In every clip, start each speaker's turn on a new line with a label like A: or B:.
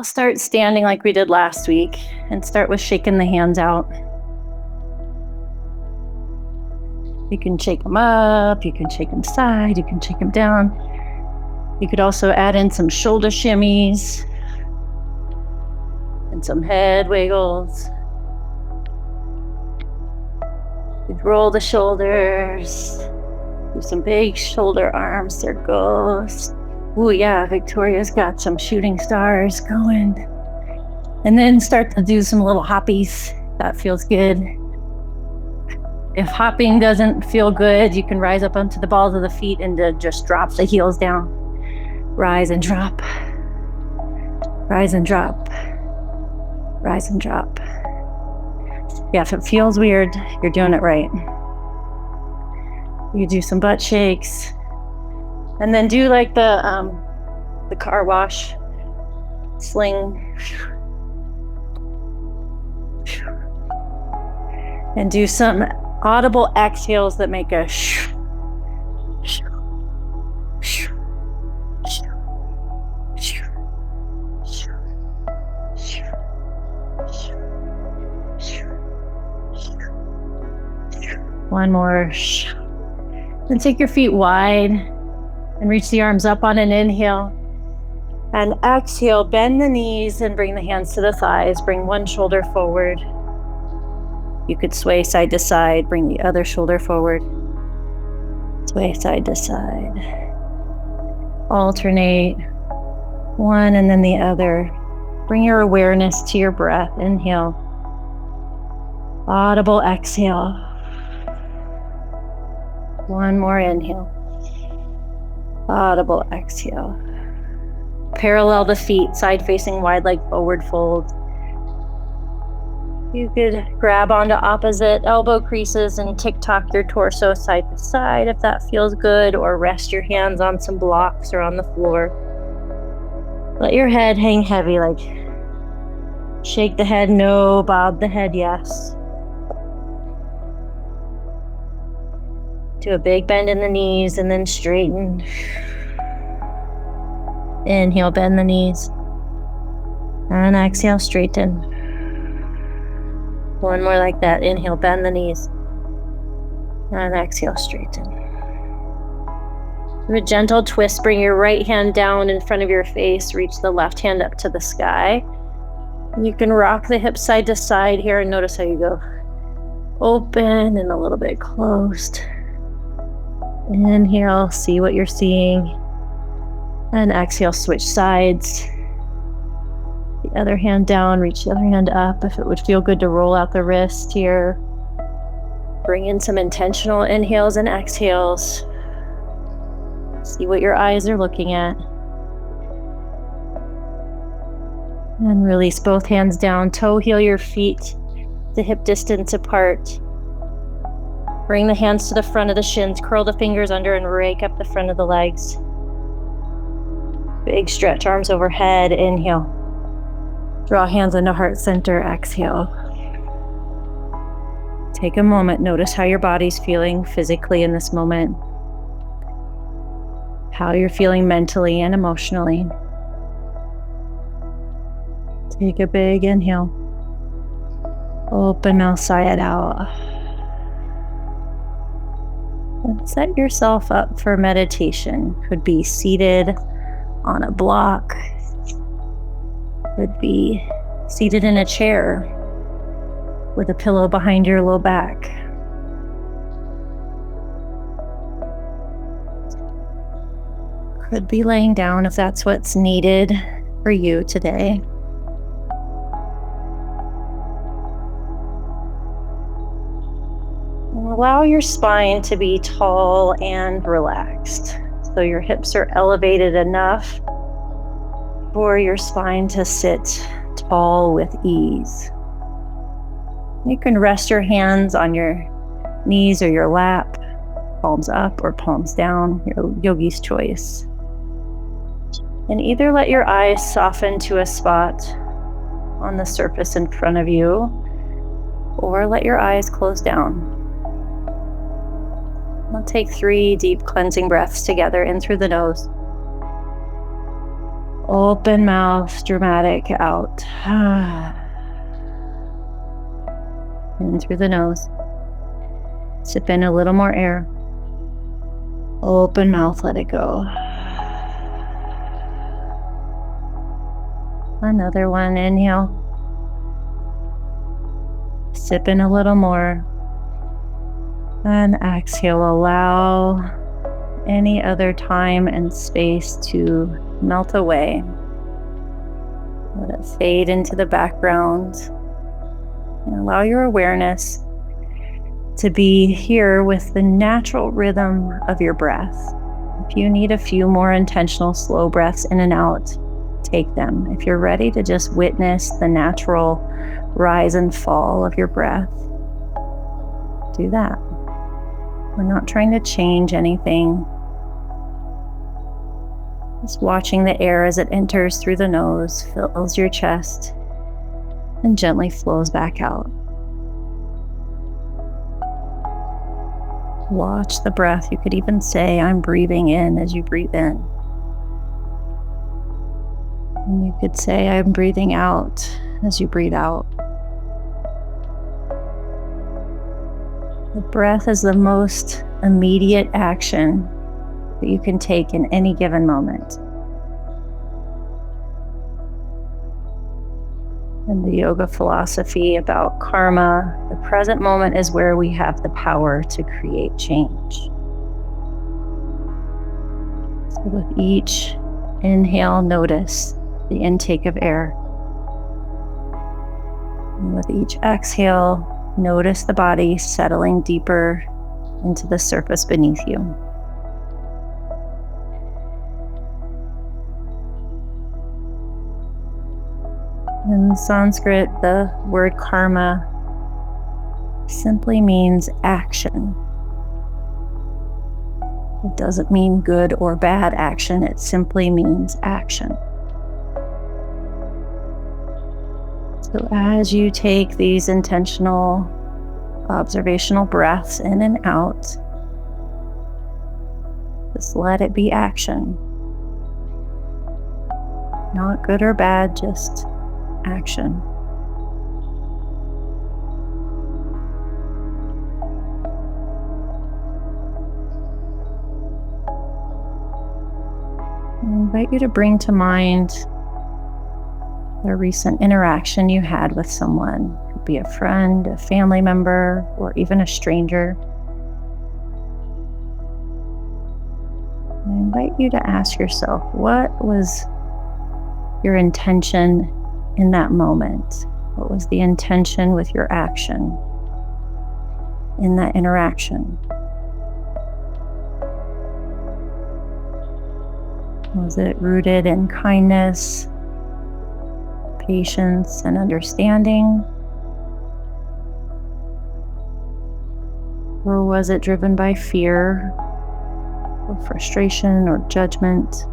A: We'll start standing like we did last week and start with shaking the hands out. You can shake them up, you can shake them side, you can shake them down. You could also add in some shoulder shimmies and some head wiggles. You'd roll the shoulders, do some big shoulder arm circles. Ooh, yeah, Victoria's got some shooting stars going. And then start to do some little hoppies. That feels good. If hopping doesn't feel good, you can rise up onto the balls of the feet and just drop the heels down. Rise and drop. Rise and drop. Rise and drop. Yeah, if it feels weird, you're doing it right. You do some butt shakes. And then do like the car wash sling. And do some audible exhales that make a shh. One more. Then take your feet wide and reach the arms up on an inhale. And exhale, bend the knees and bring the hands to the thighs. Bring one shoulder forward. You could sway side to side, bring the other shoulder forward. Sway side to side. Alternate one and then the other. Bring your awareness to your breath. Inhale. Audible exhale. One more inhale. Audible exhale. Parallel the feet, side facing wide leg forward fold. You could grab onto opposite elbow creases and tick-tock your torso side to side if that feels good, or rest your hands on some blocks or on the floor. Let your head hang heavy, like shake the head no, bob the head yes. Do a big bend in the knees and then straighten. Inhale, bend the knees. And exhale, straighten. One more like that. Inhale, bend the knees. And exhale, straighten. Do a gentle twist. Bring your right hand down in front of your face. Reach the left hand up to the sky. You can rock the hips side to side here and notice how you go open and a little bit closed. Inhale, see what you're seeing. And exhale, switch sides. The other hand down, reach the other hand up. If it would feel good to roll out the wrist here. Bring in some intentional inhales and exhales. See what your eyes are looking at. And release both hands down. Toe heel your feet to hip distance apart. Bring the hands to the front of the shins, curl the fingers under and rake up the front of the legs. Big stretch, arms overhead, inhale. Draw hands into heart center, exhale. Take a moment, notice how your body's feeling physically in this moment. How you're feeling mentally and emotionally. Take a big inhale. Open mouth, sigh it out. And set yourself up for meditation. Could be seated on a block. Could be seated in a chair with a pillow behind your low back. Could be laying down if that's what's needed for you today. Allow your spine to be tall and relaxed. So your hips are elevated enough for your spine to sit tall with ease. You can rest your hands on your knees or your lap, palms up or palms down, your yogi's choice. And either let your eyes soften to a spot on the surface in front of you, or let your eyes close down. We'll take 3 deep cleansing breaths together in through the nose. Open mouth, dramatic out. In through the nose. Sip in a little more air. Open mouth, let it go. Another one, inhale. Sip in a little more. And exhale, allow any other time and space to melt away. Let it fade into the background. And allow your awareness to be here with the natural rhythm of your breath. If you need a few more intentional slow breaths in and out, take them. If you're ready to just witness the natural rise and fall of your breath, do that. We're not trying to change anything. Just watching the air as it enters through the nose, fills your chest, and gently flows back out. Watch the breath. You could even say, I'm breathing in as you breathe in. And you could say, I'm breathing out as you breathe out. The breath is the most immediate action that you can take in any given moment. And the yoga philosophy about karma, the present moment is where we have the power to create change. So with each inhale, notice the intake of air. And with each exhale, notice the body settling deeper into the surface beneath you. In Sanskrit, the word karma simply means action. It doesn't mean good or bad action, it simply means action. So as you take these intentional observational breaths in and out, just let it be action. Not good or bad, just action. I invite you to bring to mind a recent interaction you had with someone. It could be a friend, a family member, or even a stranger. I invite you to ask yourself, what was your intention in that moment? What was the intention with your action in that interaction? Was it rooted in kindness, patience, and understanding? Or was it driven by fear, or frustration, or judgment?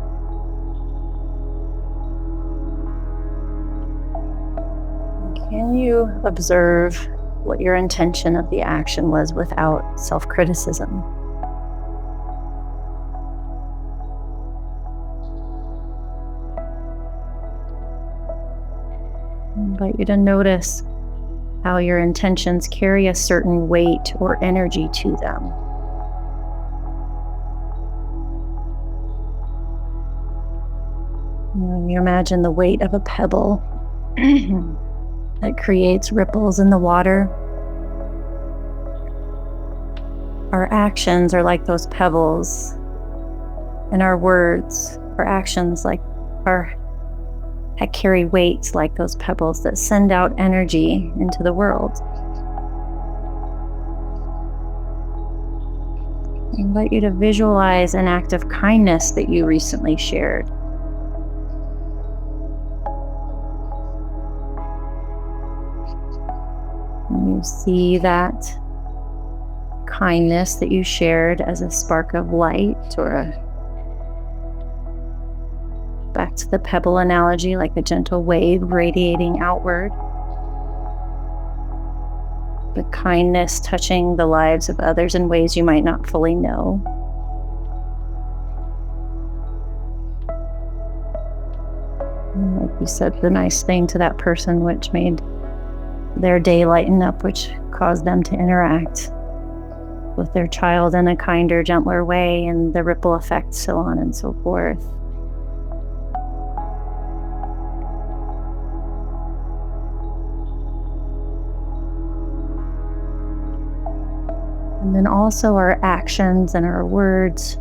A: Can you observe what your intention of the action was without self-criticism? I invite you to notice how your intentions carry a certain weight or energy to them. When you imagine the weight of a pebble that creates ripples in the water, our actions are like those pebbles, and our words, our actions that carry weights like those pebbles that send out energy into the world. I invite you to visualize an act of kindness that you recently shared. And you see that kindness that you shared as a spark of light, or back to the pebble analogy, like a gentle wave radiating outward. But kindness touching the lives of others in ways you might not fully know. And like you said, the nice thing to that person, which made their day lighten up, which caused them to interact with their child in a kinder, gentler way, and the ripple effect, so on and so forth. And then also our actions and our words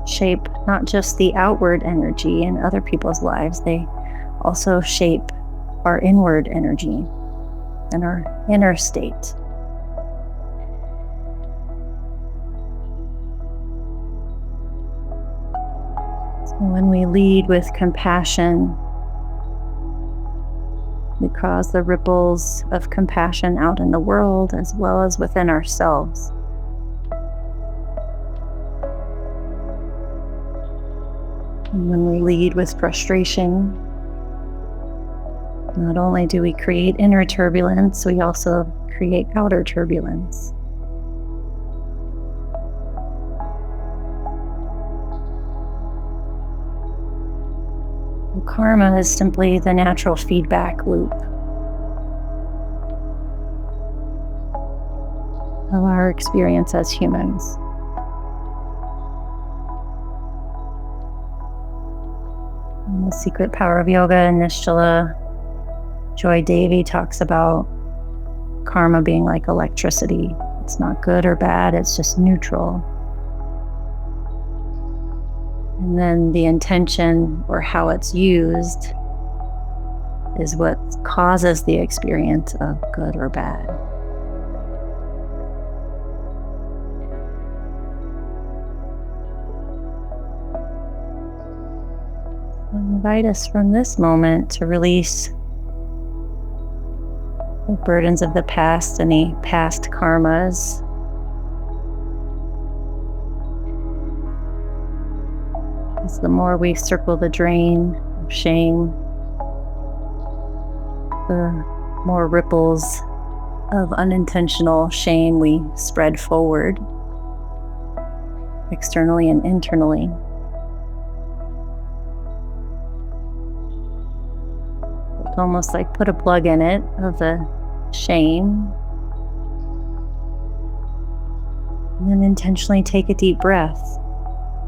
A: shape not just the outward energy in other people's lives, they also shape our inward energy and our inner state. So when we lead with compassion, we cause the ripples of compassion out in the world as well as within ourselves. And when we lead with frustration, not only do we create inner turbulence, we also create outer turbulence. Karma is simply the natural feedback loop of our experience as humans. In The Secret Power of Yoga, and Nishtala Joy Devi talks about karma being like electricity. It's not good or bad, it's just neutral. And then the intention or how it's used is what causes the experience of good or bad. I invite us from this moment to release the burdens of the past, any past karmas. As the more we circle the drain of shame, the more ripples of unintentional shame we spread forward, externally and internally. It's almost like put a plug in it of the shame, and then intentionally take a deep breath.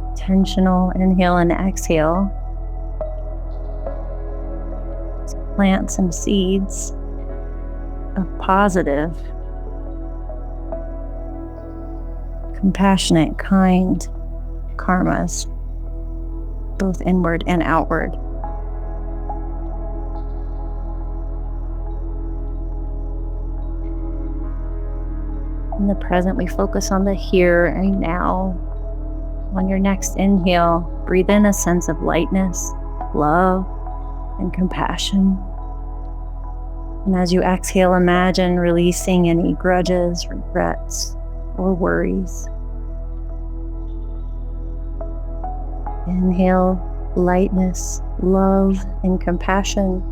A: Intentional inhale and exhale. So plant some seeds of positive, compassionate, kind karmas, both inward and outward. In the present, we focus on the here and now. On your next inhale, breathe in a sense of lightness, love, and compassion. And as you exhale, imagine releasing any grudges, regrets, or worries. Inhale, lightness, love, and compassion.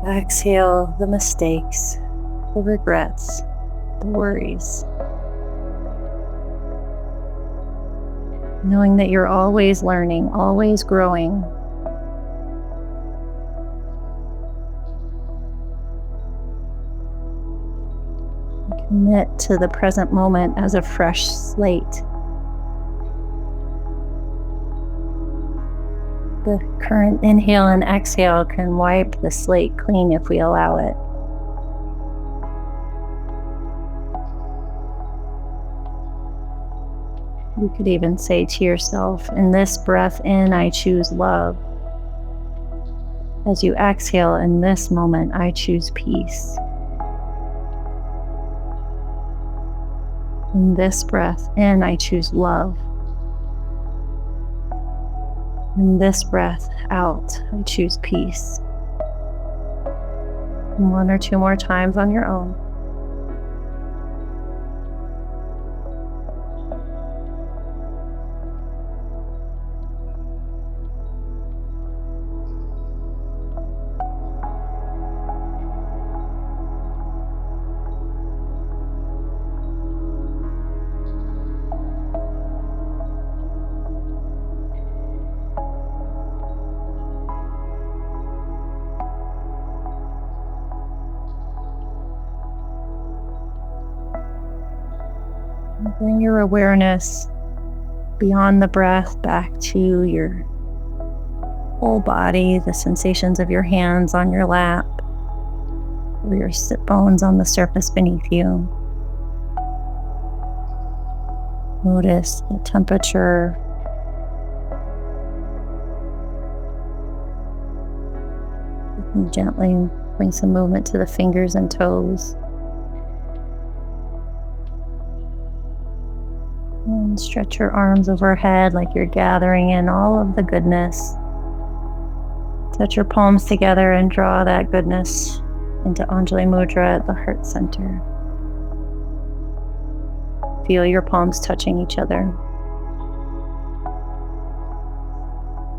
A: Exhale, the mistakes, the regrets, the worries. Knowing that you're always learning, always growing. Commit to the present moment as a fresh slate. The current inhale and exhale can wipe the slate clean if we allow it. You could even say to yourself, in this breath in, I choose love. As you exhale, in this moment, I choose peace. In this breath in, I choose love. In this breath out, I choose peace. And one or two more times on your own. Bring your awareness beyond the breath back to your whole body, the sensations of your hands on your lap, or your sit bones on the surface beneath you. Notice the temperature. You can gently bring some movement to the fingers and toes. And stretch your arms overhead like you're gathering in all of the goodness. Touch your palms together and draw that goodness into Anjali Mudra at the heart center. Feel your palms touching each other.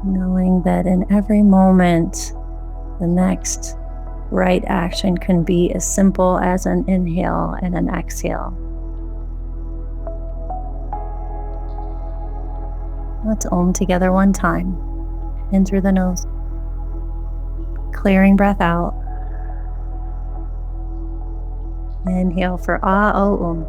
A: Knowing that in every moment, the next right action can be as simple as an inhale and an exhale. Let's Om together one time. In through the nose. Clearing breath out. Inhale for A-O-Um.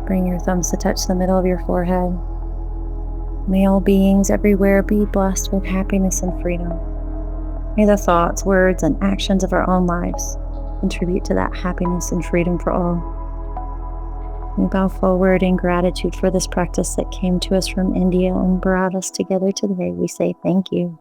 A: Bring your thumbs to touch the middle of your forehead. May all beings everywhere be blessed with happiness and freedom. May the thoughts, words, and actions of our own lives contribute to that happiness and freedom for all. We bow forward in gratitude for this practice that came to us from India and brought us together today. We say thank you.